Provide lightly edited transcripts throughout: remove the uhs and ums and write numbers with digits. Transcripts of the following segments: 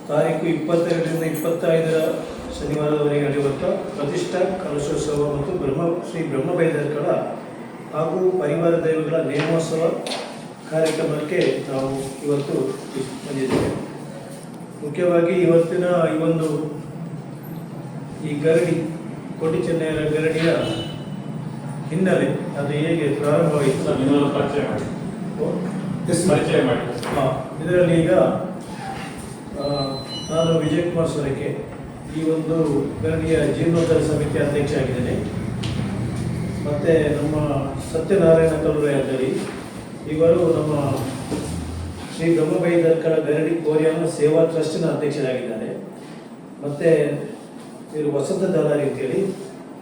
ತಾರೀಕು 22ರಿಂದ 25 ಶನಿವಾರದವರೆಗೆ ನಡೆಯುವಂಥ ಪ್ರತಿಷ್ಠಾ ಕಲಶೋತ್ಸವ ಮತ್ತು ಶ್ರೀ ಬ್ರಹ್ಮಬೈದರ್ಕಳ ಹಾಗೂ ಪರಿವಾರ ದೈವಗಳ ನೇಮೋತ್ಸವ ಕಾರ್ಯಕ್ರಮಕ್ಕೆ ನಾವು ಇವತ್ತು ಬಂದಿದ್ದೇವೆ. ಮುಖ್ಯವಾಗಿ ಇವತ್ತಿನ ಈ ಗರಡಿ ಕೋಟಿ ಚೆನ್ನೈಯರ ಗರಡಿಯ ಹಿನ್ನೆಲೆ ಅದು ಹೇಗೆ ಪ್ರಾರಂಭವಾಯಿತು ಇದರಲ್ಲಿ ಈಗ ನಾನು ವಿಜಯಕುಮಾರ್ ಸೊರಕೆ ಈ ಗರಡಿಯ ಜೀರ್ಣೋದ್ಧಾರ ಸಮಿತಿ ಅಧ್ಯಕ್ಷ ಆಗಿದ್ದೇನೆ. ಮತ್ತು ನಮ್ಮ ಸತ್ಯನಾರಾಯಣ ಕಲ್ಲುರಾಯದಲ್ಲಿ ಇವರು ನಮ್ಮ ಶ್ರೀ ಬ್ರಹ್ಮಬೈದರ್ಕಳ ಗರಡಿ ಕೋರಿಯಾನ ಸೇವಾ ಟ್ರಸ್ಟಿನ ಅಧ್ಯಕ್ಷರಾಗಿದ್ದಾರೆ. ಮತ್ತು ಇವರು ವಸಂತ ದಲಾರಿ ಅಂತೇಳಿ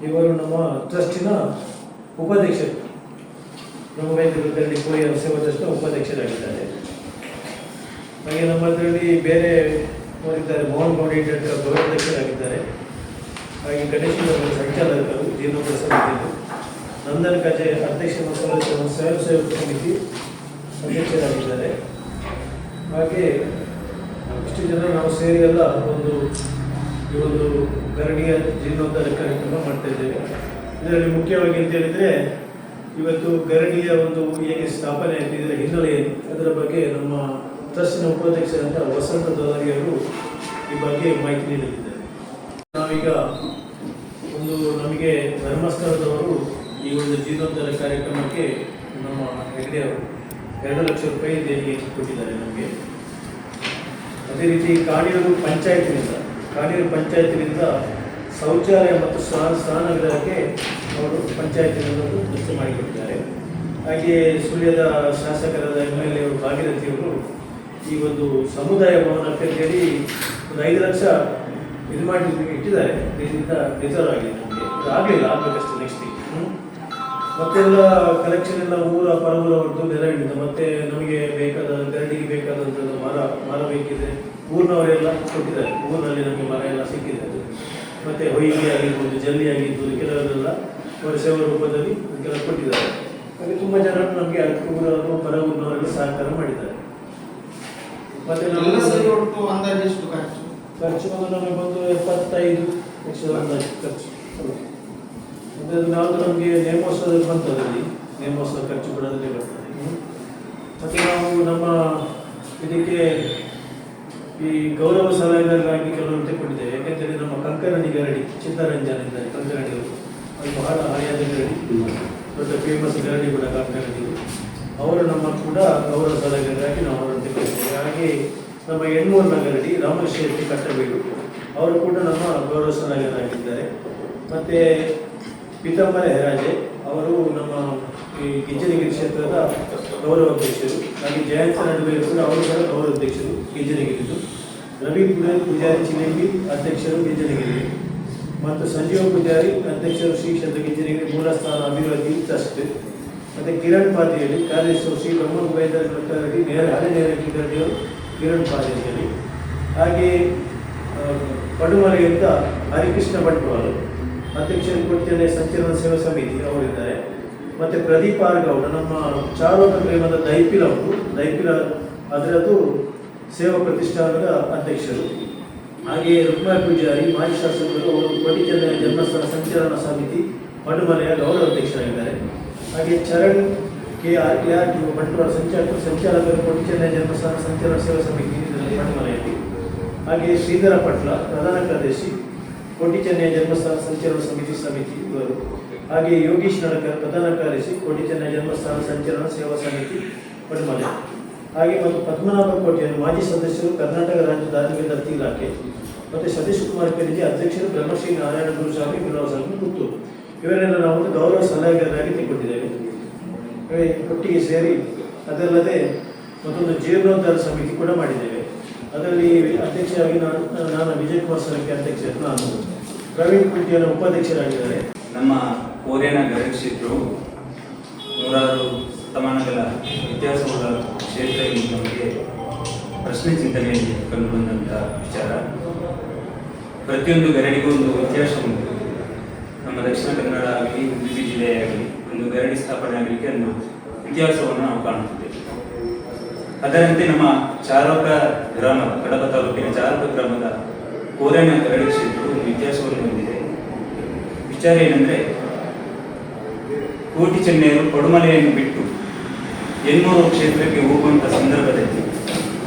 ಇವರು ನಮ್ಮ ಟ್ರಸ್ಟಿನ ಉಪಾಧ್ಯಕ್ಷರು, ಬ್ರಹ್ಮಬೈದರ್ಕಳ ಗರಡಿ ಕೋರಿಯಾನ ಸೇವಾ ಟ್ರಸ್ಟ್ನ ಉಪಾಧ್ಯಕ್ಷರಾಗಿದ್ದಾರೆ. ಹಾಗೆ ನಮ್ಮ ಅದರಲ್ಲಿ ಬೇರೆ ಅವರಿದ್ದಾರೆ, ಮೋಹನ್ ಗೌಡ ಗೌರವಾಧ್ಯಕ್ಷರಾಗಿದ್ದಾರೆ. ಹಾಗೆ ಗಣೇಶ ಸಂಚಾಲಕರು ಜೀರ್ಣೋದ್ಧಾರ ಸಮಿತಿಯಲ್ಲಿ, ನಂದನ್ ಕಜೆ ಅಧ್ಯಕ್ಷ ಮತ್ತು ಸ್ವಯಂ ಸೇವಕ ಸಮಿತಿ ಅಧ್ಯಕ್ಷರಾಗಿದ್ದಾರೆ. ಹಾಗೆ ಇಷ್ಟು ಜನ ನಾವು ಸೇರಿ ಎಲ್ಲ ಈ ಗರಡಿಯ ಜೀರ್ಣೋದ್ಧಾರ ಕಾರ್ಯಕ್ರಮ ಮಾಡ್ತಾ ಇದ್ದೇವೆ. ಇದರಲ್ಲಿ ಮುಖ್ಯವಾಗಿ ಅಂತ ಹೇಳಿದರೆ ಇವತ್ತು ಗರಡಿಯ ಹೇಗೆ ಸ್ಥಾಪನೆ ಆಗ್ತಿದೆ ಹಿನ್ನೆಲೆ ಏನು ಅದರ ಬಗ್ಗೆ ನಮ್ಮ ಟ್ರಸ್ಟಿನ ಉಪಾಧ್ಯಕ್ಷರಂತ ವಸಂತ ದೊಲಾರಿಯವರು ಈ ಬಗ್ಗೆ ಮಾಹಿತಿ ನೀಡಲಿದ್ದಾರೆ. ನಾವೀಗ ನಮಗೆ ಧರ್ಮಸ್ಥಳದವರು ಈ ಜೀರ್ಣೋದ್ಧಾರ ಕಾರ್ಯಕ್ರಮಕ್ಕೆ ನಮ್ಮ ಹೆಗ್ಡೆ ಅವರು 2 ಲಕ್ಷ ರೂಪಾಯಿ ದೇಣಿಗೆ ಕೊಟ್ಟಿದ್ದಾರೆ ನಮಗೆ. ಅದೇ ರೀತಿ ಕಾಣೀರು ಪಂಚಾಯತಿನಿಂದ ಶೌಚಾಲಯ ಮತ್ತು ಸ್ನಾನಗೃಹಕ್ಕೆ ಅವರು ಪಂಚಾಯತಿನಿಂದ ವ್ಯವಸ್ಥೆ ಮಾಡಿಕೊಟ್ಟಿದ್ದಾರೆ. ಹಾಗೆಯೇ ಸುಳ್ಯದ ಶಾಸಕರಾದ MLA ಅವರು ಭಾಗೀರಥಿಯವರು ಈ ಸಮುದಾಯ ಭವನಕ್ಕೆ ಅಂತೇಳಿ 5 ಲಕ್ಷ ಇದು ಮಾಡಿ ಇಟ್ಟಿದ್ದಾರೆ. ಇದರಿಂದ ರಿಸರ್ವ್ ಆಗಿದೆ, ನಮಗೆ ಆಗಲಿಲ್ಲ, ಆಗಬೇಕಷ್ಟೇ ನೆಕ್ಸ್ಟ್ ವೀಕ್. ಮತ್ತೆಲ್ಲ ಕಲೆಕ್ಷನ್ ಎಲ್ಲ ಊರ ಪರಮೂಲ ಹೊರತು ನೆರವಿನಿಂದ ಮತ್ತೆ ನಮಗೆ ಬೇಕಾದ ಗರಡಿಗೆ ಬೇಕಾದಂಥದ್ದು ಮರ ಬೇಕಿದೆ ಊರಿನವರೆಲ್ಲ ಕೊಟ್ಟಿದ್ದಾರೆ. ಊರಿನಲ್ಲಿ ನಮಗೆ ಮರ ಎಲ್ಲ ಸಿಕ್ಕಿದೆ. ಮತ್ತು ಹೊಯ್ಗೆ ಆಗಿರ್ಬೋದು, ಜಲ್ಲಿ ಆಗಿರ್ಬೋದು, ಕೆಲವರೆಲ್ಲ ಅವರ ಸೇವಾ ರೂಪದಲ್ಲಿ ಕೆಲವು ಕೊಟ್ಟಿದ್ದಾರೆ. ಹಾಗೆ ತುಂಬ ಜನ ನಮಗೆ ಊರವರು ಪರ ಊರಿನವರೆಲ್ಲ ಸಹಕಾರ ಮಾಡಿದ್ದಾರೆ. ಮತ್ತು ಖರ್ಚು ನಮಗೆ 75 ಲಕ್ಷದ ಅಂದಾಜು ಖರ್ಚು. ಮತ್ತು ನಾವು ನಮಗೆ ನೇಮೋತ್ಸವದಲ್ಲಿ ಬಂತದಲ್ಲಿ ನೇಮೋತ್ಸವ ಖರ್ಚು ಕೂಡ ಅದರಲ್ಲಿ ಬರ್ತದೆ. ಮತ್ತು ನಾವು ನಮ್ಮ ಇದಕ್ಕೆ ಈ ಗೌರವ ಸಲಹೆಗಾರರಾಗಿ ಕೆಲವರು ತೆಗೆದುಕೊಂಡಿದ್ದೇವೆ. ಯಾಕೆಂತೇಳಿ ನಮ್ಮ ಕಂಕರಣಿ ಗರಡಿ ಚಿತ್ತರಂಜನ್ ಇದ್ದಾರೆ, ಕಂಕರಣಿಯವರು, ಅದು ಬಹಳ ಹಳೆಯದ ಗರಡಿ, ದೊಡ್ಡ ಫೇಮಸ್ ಗರಡಿ ಕೂಡ ಕಂಕರಣಿಯವರು. ಅವರು ನಮ್ಮ ಕೂಡ ಗೌರವ ಸಲಹೆಗಾರರಾಗಿ ನಾವು ಅವರನ್ನು ತೆಗೆದುಕೊಂಡಿದ್ದೇವೆ. ಹಾಗೆ ನಮ್ಮ ಹೆಣ್ಣೂರಿನ ಗರಡಿ ರಾಮಶೆಟ್ಟಿ ಕಟ್ಟಬೇಡು ಅವರು ಕೂಡ ನಮ್ಮ ಗೌರವ ಸಲಹೆಗಾರರಾಗಿದ್ದಾರೆ. ಮತ್ತು ಪೀತಾಂಬರ ಹೆರಾಜೆ ಅವರು ನಮ್ಮ ಈ ಗಿಜ್ಜನಗಿರಿ ಕ್ಷೇತ್ರದ ಗೌರವ ಅಧ್ಯಕ್ಷರು. ಹಾಗೆ ಜಯಂತ ನಡುವೆ ಕೂಡ ಅವರು ಕೂಡ ಗೌರವ ಅಧ್ಯಕ್ಷರು ಗಿಜ್ಜನಗಿರಿದು. ರವಿ ಪೂಜಾರಿ ಚಿಲಿಂಬಿ ಅಧ್ಯಕ್ಷರು ಗಿಜ್ಜನಗಿರಿ, ಮತ್ತು ಸಂಜೀವ ಪೂಜಾರಿ ಅಧ್ಯಕ್ಷರು ಶ್ರೀ ಕ್ಷೇತ್ರ ಗಿಜ್ಜನಗಿರಿ ಮೂಲಸ್ಥಾನ ಅಭಿವೃದ್ಧಿ ಟ್ರಸ್ಟ್. ಮತ್ತು ಕಿರಣ್ ಪಾದಿಯಲ್ಲಿ ಕಾರ್ಯದರ್ಶಿ ಶ್ರೀ ಬ್ರಹ್ಮಬೈದರ್ಕಳ ಗರಡಿ ಹಳೆ ನೇರಕ್ಕೆ ಗರಡಿಯವರು ಕಿರಣ್ ಪಾದಿಯಲ್ಲಿ. ಹಾಗೆ ಪಡುಮಲೆಯಿಂದ ಹರಿಕೃಷ್ಣ ಬಂಟ್ವಾಲ್ ಅಧ್ಯಕ್ಷರು ಕೊಟ್ಟಿಯಲ್ಲಿ ಸಂಚಲನ ಸೇವಾ ಸಮಿತಿ ಅವರಿದ್ದಾರೆ. ಮತ್ತು ಪ್ರದೀಪ್ ಆರ್ ಗೌಡ ನಮ್ಮ ಚಾರೋಕ ಪ್ರೇಮದ ದೈಪಿಲ ಅದರದ್ದು ಸೇವಾ ಪ್ರತಿಷ್ಠಾನದ ಅಧ್ಯಕ್ಷರು. ಹಾಗೆಯೇ ರುಕ್ಮಾಯಿ ಪೂಜಾರಿ ಮಾಜಿ ಶಾಸಕರು ಅವರು ಕೋಟಿ ಚೆನ್ನೈಯ ಜನ್ಮಸ್ಥಳ ಸಂಚಲನ ಸಮಿತಿ ಪಡುಮಲೆಯ ಗೌರವ ಅಧ್ಯಕ್ಷರಾಗಿದ್ದಾರೆ. ಹಾಗೆ ಚರಣ್ KR ಬಂಟ್ವಾಳ ಸಂಚಾಲಕರು ಕೋಟಿ ಚೆನ್ನೈ ಜನ್ಮಸ್ಥಳ ಸಂಚಲನ ಸೇವಾ ಸಮಿತಿ ಪಡುಮಲೆಯಲ್ಲಿ. ಹಾಗೆಯೇ ಶ್ರೀಧರ ಪಟ್ಲ ಪ್ರಧಾನ ಕಾರ್ಯದರ್ಶಿ ಕೋಟಿ ಚೆನ್ನೈ ಜನ್ಮಸ್ಥಳ ಸಂಚಲನ ಸಮಿತಿ ಇವರು. ಹಾಗೆ ಯೋಗೀಶ್ ನಡಕರ್ ಪ್ರಧಾನ ಕಾರ್ಯದರ್ಶಿ ಕೋಟಿ ಚೆನ್ನೈ ಜನ್ಮಸ್ಥಳ ಸಂಚಲನ ಸೇವಾ ಸಮಿತಿ ಪಡುಮಲೆ. ಹಾಗೆ ಮತ್ತು ಪದ್ಮನಾಭ ಕೋಟೆಯನ್ನು ಮಾಜಿ ಸದಸ್ಯರು ಕರ್ನಾಟಕ ರಾಜ್ಯ ಧಾರ್ಮಿಕ ದತ್ತಿ ಇಲಾಖೆ. ಮತ್ತು ಸತೀಶ್ ಕುಮಾರ್ ಕೆರೆಜಿ ಅಧ್ಯಕ್ಷರು ಬ್ರಹ್ಮಶ್ರೀ ನಾರಾಯಣ ಗುರುಸ್ವಾಮಿ ಬಿಲಾವಸ್ವಾಮಿ ಪುತ್ತೂರು. ಇವರೆಲ್ಲ ನಾವು ಗೌರವ ಸಲಹೆಗಾರರಾಗಿ ತೆಗೆದುಕೊಂಡಿದ್ದೇವೆ. ಒಟ್ಟಿಗೆ ಸೇರಿ ಅದಲ್ಲದೆ ಮತ್ತೊಂದು ಜೀರ್ಣೋದ್ಧಾರ ಸಮಿತಿ ಕೂಡ ಮಾಡಿದ್ದೇವೆ. ಅದರಲ್ಲಿ ಅಧ್ಯಕ್ಷರಾಗಿ ನಾನು ವಿಜಯಕುಮಾರ್ ಸೊರಕೆ ಅಧ್ಯಕ್ಷರು, ನಾನು ಪ್ರವೀಣ್ ಕುಂಟಿಯನ ಉಪಾಧ್ಯಕ್ಷರಾಗಿದ್ದಾರೆ. ನಮ್ಮ ಕೋರಿಯಾನ ಗರಡಿ ಕ್ಷೇತ್ರವು 100 ಶತಮಾನಗಳ ಇತಿಹಾಸವುಳ್ಳ ಕ್ಷೇತ್ರ ಎಂದು ನಮಗೆ ಪ್ರಶ್ನೆ ಚಿಂತನೆಯಲ್ಲಿ ಕಂಡುಬಂದಂಥ ವಿಚಾರ. ಪ್ರತಿಯೊಂದು ಗರಡಿಗೂ ಒಂದು ಇತಿಹಾಸ ಉಂಟು. ನಮ್ಮ ದಕ್ಷಿಣ ಕನ್ನಡ ಆಗಲಿ, ಉಡುಪಿ ಜಿಲ್ಲೆಯಾಗಲಿ ಒಂದು ಗರಡಿ ಸ್ಥಾಪನೆ ಆಗಲಿಕ್ಕೆ ಒಂದು ಇತಿಹಾಸವನ್ನು ನಾವು ಕಾಣುತ್ತಿದ್ದೇವೆ. ಅದರಂತೆ ನಮ್ಮ ಚಾಲೋಕ ಗ್ರಾಮದ ಕಡಬ ತಾಲೂಕಿನ ಚಾಲೋಕ ಗ್ರಾಮದ ಕೋರೆನ ಗರಡಿ ಕ್ಷೇತ್ರವು ಒಂದು ಇತಿಹಾಸವನ್ನು ಹೊಂದಿದೆ. ವಿಚಾರ ಏನಂದ್ರೆ, ಕೋಟಿ ಚೆನ್ನೈಯರು ಪಡುಮಲೆಯನ್ನು ಬಿಟ್ಟು ಎನ್ನೂರು ಕ್ಷೇತ್ರಕ್ಕೆ ಹೋಗುವಂತ ಸಂದರ್ಭದಲ್ಲಿ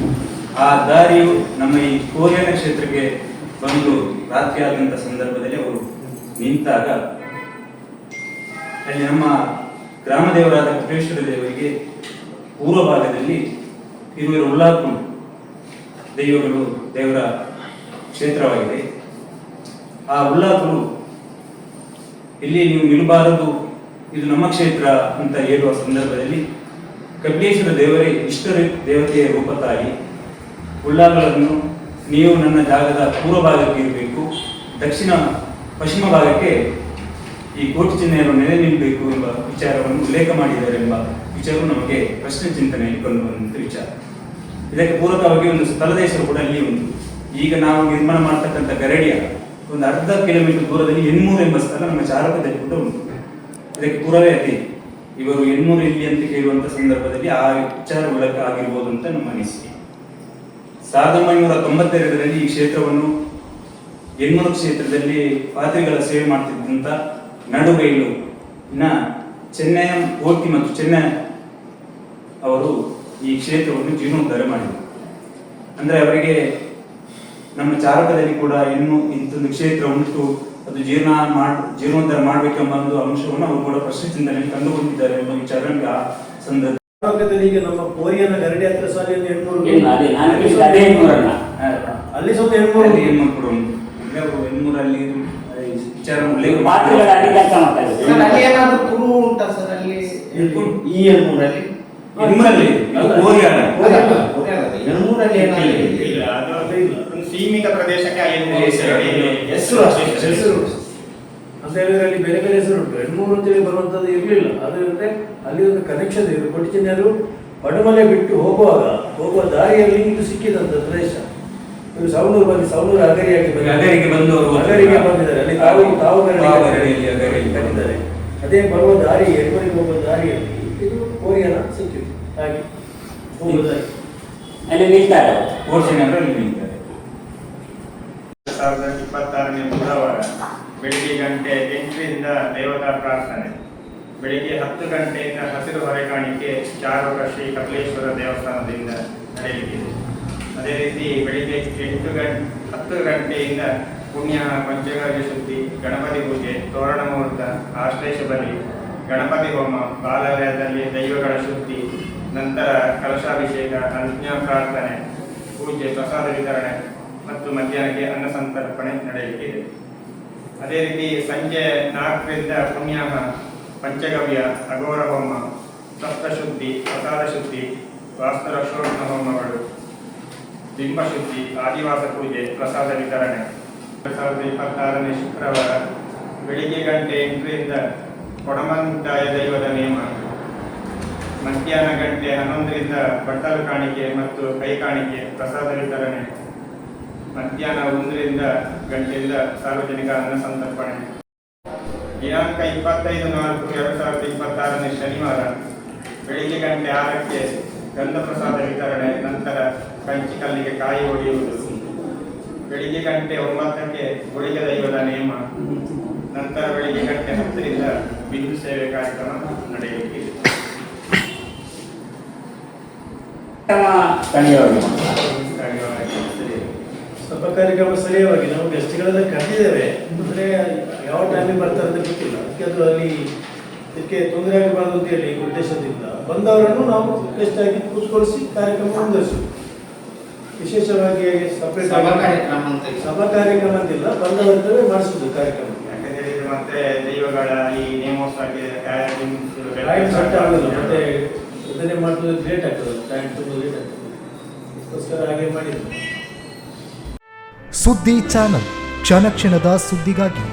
ಆ ದಾರಿಯು ನಮ್ಮ ಈ ಕೋರೆನ ಕ್ಷೇತ್ರಕ್ಕೆ ಬಂದು ರಾತ್ರಿ ಆದಂತ ಸಂದರ್ಭದಲ್ಲಿ ಅವರು ನಿಂತಾಗ ಅಲ್ಲಿ ನಮ್ಮ ಗ್ರಾಮ ದೇವರಾದ ಕಪಿಲೇಶ್ವರ ದೇವರಿಗೆ ಪೂರ್ವ ಭಾಗದಲ್ಲಿ ಇರುವ ಉಲ್ಲಾಪುರ ದೈವಗಳು ದೇವರ ಕ್ಷೇತ್ರವಾಗಿದೆ. ಆ ಉಲ್ಲಾಪುರ ಇಲ್ಲಿ ನೀವು ನಿಲ್ಲಬಾರದು, ಇದು ನಮ್ಮ ಕ್ಷೇತ್ರ ಅಂತ ಹೇಳುವ ಸಂದರ್ಭದಲ್ಲಿ ಕಪಿಲೇಶ್ವರ ದೇವರೇ ಇಷ್ಟ ದೇವತೆಯ ರೂಪ ತಾಯಿ ಉಳ್ಳಾಗಳನ್ನು ನೀವು ನನ್ನ ಜಾಗದ ಪೂರ್ವ ಭಾಗಕ್ಕೆ ಇರಬೇಕು, ಪಶ್ಚಿಮ ಭಾಗಕ್ಕೆ ಈ ಕೋಟಿ ಚಿಹ್ನೆಯನ್ನು ನೆಲೆ ನಿಲ್ಲಬೇಕು ಎಂಬ ವಿಚಾರವನ್ನು ಉಲ್ಲೇಖ ಮಾಡಿದ್ದಾರೆ ಎಂಬ ವಿಚಾರವು ನಮಗೆ ಪ್ರಶ್ನೆ ಚಿಂತನೆಯಲ್ಲಿ ಕಂಡು ಬಂದಂತ ವಿಚಾರ. ಇದಕ್ಕೆ ಪೂರಕವಾಗಿ ಒಂದು ಸ್ಥಳದ ಹೆಸರು ಕೂಡ ಅಲ್ಲಿ ಉಂಟು. ಈಗ ನಾವು ನಿರ್ಮಾಣ ಮಾಡತಕ್ಕಂಥ ಗರಡಿಯ ಒಂದು ಅರ್ಧ ಕಿಲೋಮೀಟರ್ ದೂರದಲ್ಲಿ ಎಣ್ಮೂರು ಎಂಬ ಸ್ಥಳ ನಮ್ಮ ಚಾಲಕದಲ್ಲಿ ಕೂಡ ಉಂಟು. ಇದಕ್ಕೆ ಪೂರವೇ ಅತಿ ಇವರು ಎಣ್ಮೂರು ಇಲ್ಲಿ ಅಂತ ಕೇಳುವಂತ ಸಂದರ್ಭದಲ್ಲಿ ಆ ವಿಚಾರ ಉಲ್ಲೇಖ ಆಗಿರ್ಬೋದು ಅಂತ ನಮ್ಮ ಅನಿಸಿಕೆ. 1992ರಲ್ಲಿ ಈ ಕ್ಷೇತ್ರವನ್ನು ಎಣ್ಮೂರು ಕ್ಷೇತ್ರದಲ್ಲಿ ಪಾತ್ರಿಗಳ ಸೇವೆ ಮಾಡ್ತಿದ್ದಂತ ನಡುಗೈಲು ಚೆನ್ನಯ್ಯ ಓಟಿ ಮತ್ತು ಚೆನ್ನೈ ಅವರು ಈ ಕ್ಷೇತ್ರವನ್ನು ಜೀರ್ಣೋದ್ಧಾರ ಮಾಡಿದರು. ಅಂದ್ರೆ ಅವರಿಗೆ ನಮ್ಮ ಚಾಲಕದಲ್ಲಿ ಕೂಡ ಇನ್ನೂ ಇಂಥೊಂದು ಕ್ಷೇತ್ರ ಉಂಟು, ಅದು ಜೀರ್ಣೋದ್ಧಾರ ಮಾಡಬೇಕೆಂಬ ಒಂದು ಅಂಶವನ್ನು ಅವರು ಕೂಡ ಪ್ರಶ್ನೆ ಚಿಂತನೆಯಲ್ಲಿ ಕಂಡುಕೊಂಡಿದ್ದಾರೆ ಎಂಬ ವಿಚಾರ ನಮಗೆ ಆ ಸಂದರ್ಭ. ಈಗ ನಮ್ಮ ಕೋರಿಯನ ಗರಡಿ ಹತ್ರ ಸಾಲಿಯಲ್ಲಿ ಎಣ್ಮೂರು ಅಲ್ಲಿ ಸ್ವಲ್ಪ ಎಣ್ಮೂರು ಕೂಡ ಉಂಟು. ಎಣ್ಮೂರಲ್ಲಿ ವಿಚಾರ ಉಲ್ಲೇಖ ಸೀಮಿತ ಪ್ರದೇಶಕ್ಕೆ ಹೆಸರು ಅಂತ ಹೇಳಿದ್ರೆ ಅಲ್ಲಿ ಬೇರೆ ಬೇರೆ ಹೆಸರು ಉಂಟು. ಎಣ್ಮೂರು ಅಂತೇಳಿ ಬರುವಂತದ್ದು ಇರಲಿಲ್ಲ. ಅದರಂತೆ ಅಲ್ಲಿ ಒಂದು ಕನೆಕ್ಷನ್ ಇದೆ. ಕೊಟ್ಟಿಚಿನ್ನರು ಪಡುಮಲೆ ಬಿಟ್ಟು ಹೋಗುವ ದಾರಿಯಲ್ಲಿ ಇದು ಸಿಕ್ಕಿದಂತ ಪ್ರದೇಶ. ಇವರು ಸವಣೂರು ಅಗರಿಗೆ ಬಂದಿದ್ದಾರೆ. ಅಲ್ಲಿ ತಾವು ಬಂದಿದ್ದಾರೆ. ಅದೇ ಬರುವ ದಾರಿ ಎಣ್ಮೂರಿಗೆ ಹೋಗುವ ದಾರಿಯಲ್ಲಿ ಇದು ಕೋರಿಯನ ಸಿಕ್ಕಿತ್ತು. ಹಾಗೆ ಅಲ್ಲಿ ನಿಲ್ತಾರೆ, ಅಲ್ಲಿ ನಿಲ್ತಾರೆ. 2026ನೇ ಬುಧವಾರ ಬೆಳಿಗ್ಗೆ ಗಂಟೆ 8ರಿಂದ ದೇವತಾ ಪ್ರಾರ್ಥನೆ, ಬೆಳಿಗ್ಗೆ 10 ಗಂಟೆಯಿಂದ ಹಸಿರು ಹೊರೆಕಾಣಿಕೆ ಚಾರುಕ ಶ್ರೀ ಕಪಿಲೇಶ್ವರ ದೇವಸ್ಥಾನದಿಂದ ನಡೆಯಲಿದೆ. ಅದೇ ರೀತಿ ಬೆಳಿಗ್ಗೆ 10 ಗಂಟೆಯಿಂದ ಪುಣ್ಯ ಪಂಚಗವ್ಯ ಶುದ್ಧಿ, ಗಣಪತಿ ಪೂಜೆ, ತೋರಣ ಮುಹೂರ್ತ, ಆಶ್ಲೇಷ ಬಲಿ, ಗಣಪತಿ ಹೋಮ, ಬಾಲಾಲಯದಲ್ಲಿ ದೈವಗಳ ಶುದ್ಧಿ, ನಂತರ ಕಲಶಾಭಿಷೇಕ, ಅನುಜ್ಞಾ ಪ್ರಾರ್ಥನೆ, ಪೂಜೆ, ಪ್ರಸಾದ ವಿತರಣೆ ಮತ್ತು ಮಧ್ಯಾಹ್ನಕ್ಕೆ ಅನ್ನ ಸಂತರ್ಪಣೆ ನಡೆಯಲಿದೆ. ಅದೇ ರೀತಿ ಸಂಜೆ 4ರಿಂದ ಪುಣ್ಯಾಹ, ಪಂಚಗವ್ಯ, ಅಘೋರ ಹೋಮ, ಸಪ್ತಶುದ್ಧಿ, ಪ್ರಸಾದ ಶುದ್ಧಿ, ವಾಸ್ತುರಕ್ಷೋಷ್ಣ ಹೋಮಗಳು, ಬಿಂಬಶುದ್ಧಿ, ಆದಿವಾಸ ಪೂಜೆ, ಪ್ರಸಾದ ವಿತರಣೆ. 2026ನೇ ಶುಕ್ರವಾರ ಬೆಳಿಗ್ಗೆ ಗಂಟೆ 8ರಿಂದ ಕೊಡಮಂತಾಯ ದೈವದ ನೇಮ, ಮಧ್ಯಾಹ್ನ ಗಂಟೆ 11ರಿಂದ ಬಟ್ಟಲು ಕಾಣಿಕೆ ಮತ್ತು ಕೈ ಕಾಣಿಕೆ, ಪ್ರಸಾದ ವಿತರಣೆ. ಮಧ್ಯಾಹ್ನ 1ರಿಂದ ಗಂಟೆಯಿಂದ ಸಾರ್ವಜನಿಕ ಅನ್ನ ಸಂತರ್ಪಣೆ. ದಿನಾಂಕ 25/4/2026ನೇ ಶನಿವಾರ ಬೆಳಿಗ್ಗೆ ಗಂಟೆ 6ಕ್ಕೆ ಗಂಧ ಪ್ರಸಾದ ವಿತರಣೆ, ನಂತರ ಕಂಚಿಕಲ್ಲಿಗೆ ಕಾಯಿ ಹೊಡೆಯುವುದು. ಬೆಳಿಗ್ಗೆ ಗಂಟೆ 9ಕ್ಕೆ ಗುಳಿಗೆ ದೈವದ ನೇಮ, ನಂತರ ಬೆಳಿಗ್ಗೆ ಗಂಟೆ 10ರಿಂದ ಬಿಂದು ಸೇವೆ ಕಾರ್ಯಕ್ರಮ ನಡೆಯಲಿದೆ. ಸ್ವಲ್ಪ ಕಾರ್ಯಕ್ರಮ ಸ್ಥಳೀಯವಾಗಿ ನಾವು ಗೆಸ್ಟ್ಗಳೆಲ್ಲ ಕರೆದಿದ್ದೇವೆ. ಅಂದರೆ ಯಾವ ಟೈಮಿಗೆ ಬರ್ತಾರೆ ಅಂತ ಗೊತ್ತಿಲ್ಲ. ಅದಕ್ಕೆ ಅದು ಅಲ್ಲಿ ಇದಕ್ಕೆ ತೊಂದರೆ ಆಗಬಾರ್ದು ಅಂತ ಹೇಳಿ ಉದ್ದೇಶದಿಂದ ಬಂದವರನ್ನು ನಾವು ಗೆಸ್ಟ್ ಆಗಿ ಕೂತ್ಕೊಳಿಸಿ ಕಾರ್ಯಕ್ರಮ ಮುಂದುವರಿಸೋದು. ವಿಶೇಷವಾಗಿ ಸಪರೇಟ್ ಸಭಾ ಕಾರ್ಯಕ್ರಮ ಅಂತಿಲ್ಲ, ಬಂದವರೇ ಮಾಡಿಸೋದು ಕಾರ್ಯಕ್ರಮ. ಯಾಕಂದ್ರೆ ಮತ್ತೆ ದೈವಗಳ ಈ ನೇಮೋತ್ಸವಕ್ಕೆ ಮತ್ತೆ ಇದನ್ನೇ ಮಾಡೋದು ಲೇಟ್ ಆಗ್ತದೆ, ಟೈಮ್ ತುಂಬ ಲೇಟ್ ಆಗ್ತದೆ. ಅದಕ್ಕೋಸ್ಕರ ಹಾಗೆ ಮಾಡಿದ್ರು. ಸುದ್ದಿ ಚಾನಲ್, ಕ್ಷಣ ಕ್ಷಣದ ಸುದ್ದಿಗಾಗಿ.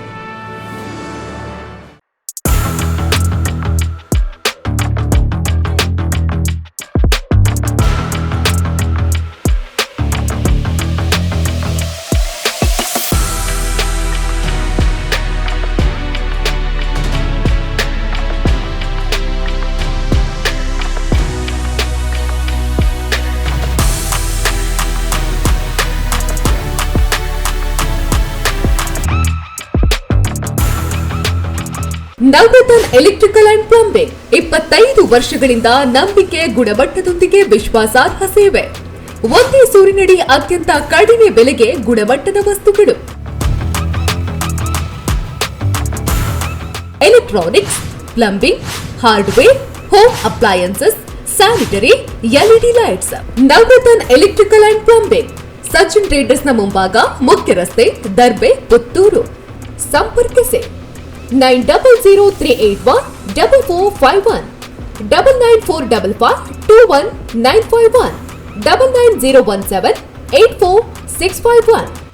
ನವರತ್ನ ಎಲೆಕ್ಟ್ರಿಕಲ್ ಅಂಡ್ ಪ್ಲಂಬಿಂಗ್ 25 ವರ್ಷಗಳಿಂದ ನಂಬಿಕೆ, ಗುಣಮಟ್ಟದೊಂದಿಗೆ ವಿಶ್ವಾಸಾರ್ಹ ಸೇವೆ. ಒಂದೇ ಸೂರಿನಡಿ ಅತ್ಯಂತ ಕಡಿಮೆ ಬೆಲೆಗೆ ಗುಣಮಟ್ಟದ ವಸ್ತುಗಳು. Electronics, plumbing, hardware, home appliances, sanitary, LED lights. Navaratna electrical and plumbing, Sachin ಟ್ರೇಡರ್ಸ್ನ ಮುಂಭಾಗ, ಮುಖ್ಯ ರಸ್ತೆ, ದರ್ಬೆ, ಪುತ್ತೂರು. ಸಂಪರ್ಕಿಸಿ 9003814451 9945521951 990178461.